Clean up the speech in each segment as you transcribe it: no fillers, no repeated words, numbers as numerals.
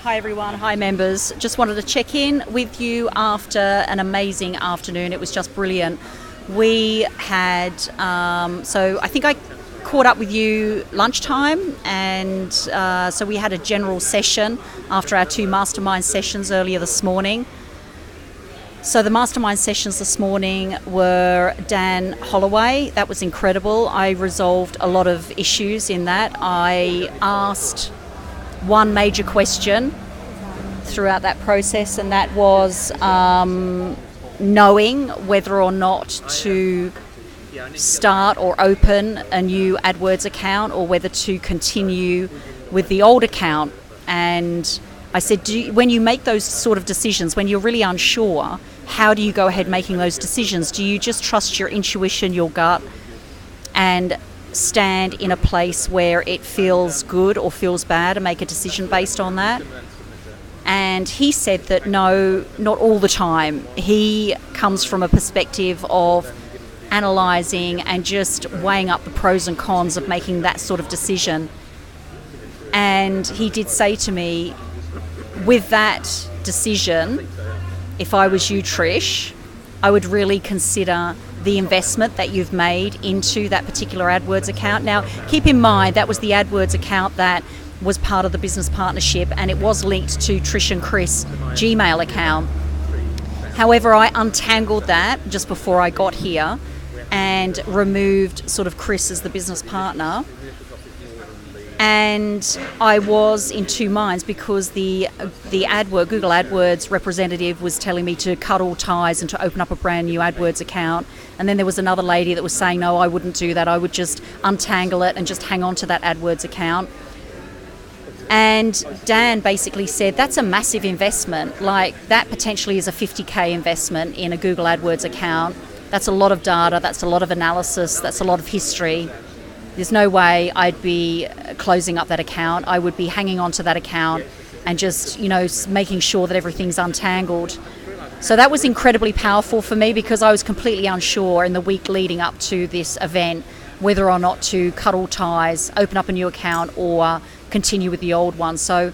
Hi everyone, hi members. Just wanted to check in with you after an amazing afternoon. It was just brilliant. We had, so I think I caught up with you lunchtime, and so we had a general session after our 2 mastermind sessions earlier this morning. So the mastermind sessions this morning were Dan Holloway. That was incredible. I resolved a lot of issues in that. I asked one major question throughout that process, and that was knowing whether or not to start or open a new AdWords account or whether to continue with the old account. And I said, when you make those sort of decisions, when you're really unsure, how do you go ahead making those decisions? Do you just trust your intuition, your gut, and stand in a place where it feels good or feels bad and make a decision based on that? And he said that no, not all the time. He comes from a perspective of analysing and just weighing up the pros and cons of making that sort of decision. And he did say to me, with that decision, if I was you, Trish, I would really consider the investment that you've made into that particular AdWords account. Now, keep in mind, that was the AdWords account that was part of the business partnership, and it was linked to Trish and Chris Gmail account. However, I untangled that just before I got here and removed sort of Chris as the business partner. And I was in two minds because the Google AdWords representative was telling me to cut all ties and to open up a brand new AdWords account. And then there was another lady that was saying, no, I wouldn't do that. I would just untangle it and just hang on to that AdWords account. And Dan basically said, that's a massive investment. Like, that potentially is a 50K investment in a Google AdWords account. That's a lot of data. That's a lot of analysis. That's a lot of history. There's no way I'd be closing up that account. I would be hanging on to that account and just, making sure that everything's untangled. So that was incredibly powerful for me because I was completely unsure in the week leading up to this event whether or not to cut all ties, open up a new account, or continue with the old one. So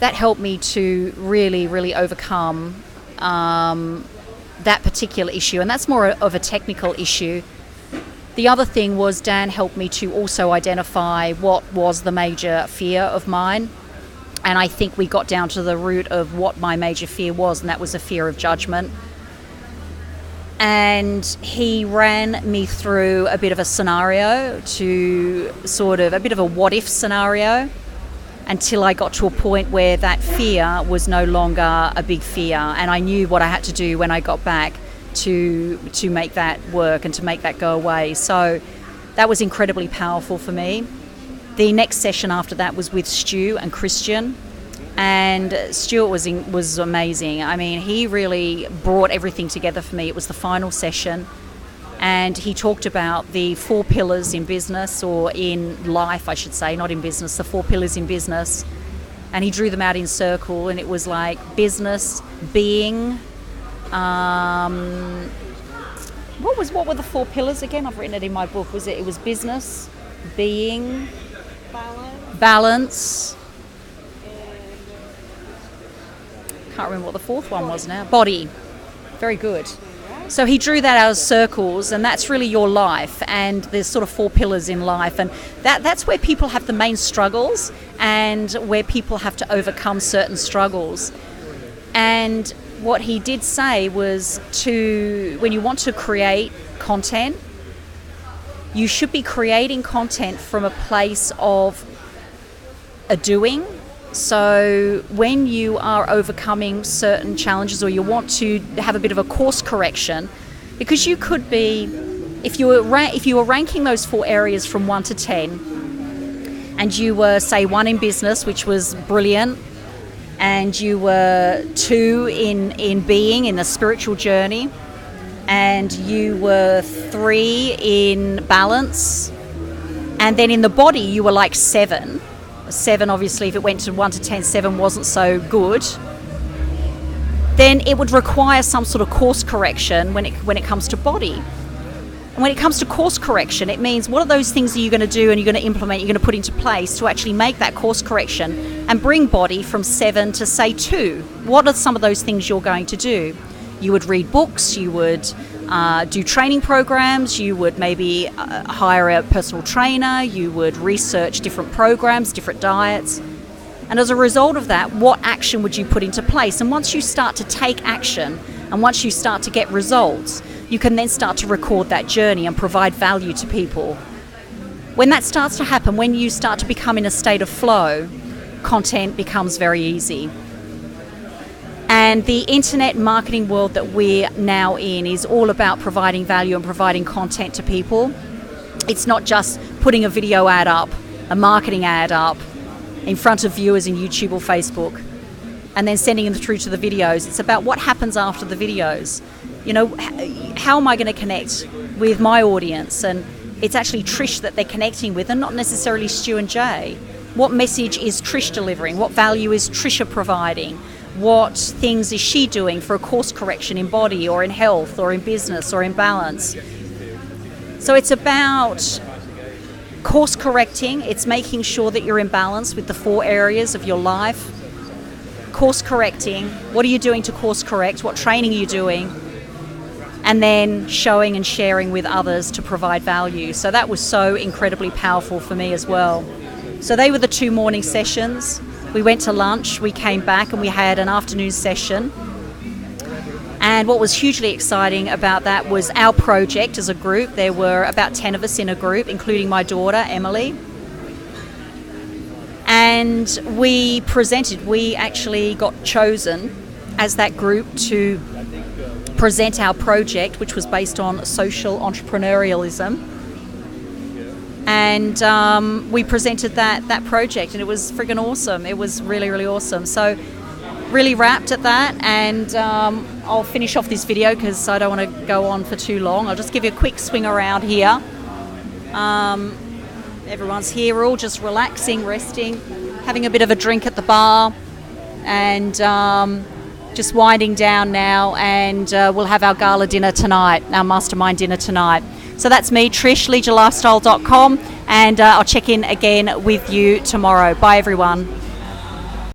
that helped me to really, really overcome that particular issue. And that's more of a technical issue. The other thing was Dan helped me to also identify what was the major fear of mine. And I think we got down to the root of what my major fear was, and that was a fear of judgment. And he ran me through a bit of a scenario, to sort of a bit of a what if scenario, until I got to a point where that fear was no longer a big fear. And I knew what I had to do when I got back to make that work and to make that go away. So that was incredibly powerful for me. The next session after that was with Stu and Christian, and Stuart was amazing. I mean, he really brought everything together for me. It was the final session, and he talked about the 4 pillars in business, or in life I should say, not in business, the 4 pillars in business, and he drew them out in circle, and it was like business, being, what were the 4 pillars again? I've written it in my book. It was business, being, balance. Can't remember what the 4th one was now. Body. Very good. So he drew that out as circles, and that's really your life. And there's sort of 4 pillars in life, and that's where people have the main struggles and where people have to overcome certain struggles. And what he did say was, when you want to create content, you should be creating content from a place of a doing. So when you are overcoming certain challenges, or you want to have a bit of a course correction, because you could be, if you were ranking those 4 areas from 1 to 10, and you were, say, 1 in business, which was brilliant, and you were 2 in being, in the spiritual journey, and you were 3 in balance, and then in the body you were like 7. 7, obviously, if it went to 1 to 10, 7 wasn't so good. Then it would require some sort of course correction when it comes to body. And when it comes to course correction, it means what are those things that you're going to do and you're going to implement, you're going to put into place to actually make that course correction and bring body from 7 to, say, 2. What are some of those things you're going to do? You would read books, you would do training programs, you would maybe hire a personal trainer, you would research different programs, different diets. And as a result of that, what action would you put into place? And once you start to take action and once you start to get results, you can then start to record that journey and provide value to people. When that starts to happen, when you start to become in a state of flow, content becomes very easy. And the internet marketing world that we're now in is all about providing value and providing content to people. It's not just putting a video ad up, a marketing ad up in front of viewers in YouTube or Facebook and then sending them through to the videos. It's about what happens after the videos. You know, how am I going to connect with my audience? And it's actually Trish that they're connecting with and not necessarily Stu and Jay. What message is Trish delivering? What value is Trisha providing? What things is she doing for a course correction in body or in health or in business or in balance? So it's about course correcting. It's making sure that you're in balance with the 4 areas of your life. Course correcting. What are you doing to course correct? What training are you doing? And then showing and sharing with others to provide value. So that was so incredibly powerful for me as well. So they were the 2 morning sessions. We went to lunch, we came back and we had an afternoon session. And what was hugely exciting about that was our project as a group. There were about 10 of us in a group, including my daughter, Emily. And we actually got chosen as that group to present our project, which was based on social entrepreneurialism. And we presented that project, and it was friggin' awesome. It was really, really awesome. So really wrapped at that, and I'll finish off this video because I don't want to go on for too long. I'll just give you a quick swing around here. Everyone's here. We're all just relaxing, resting, having a bit of a drink at the bar, and just winding down now, and we'll have our gala dinner tonight, our mastermind dinner tonight. So that's me, Trish, leadyourlifestyle.com, and I'll check in again with you tomorrow. Bye, everyone.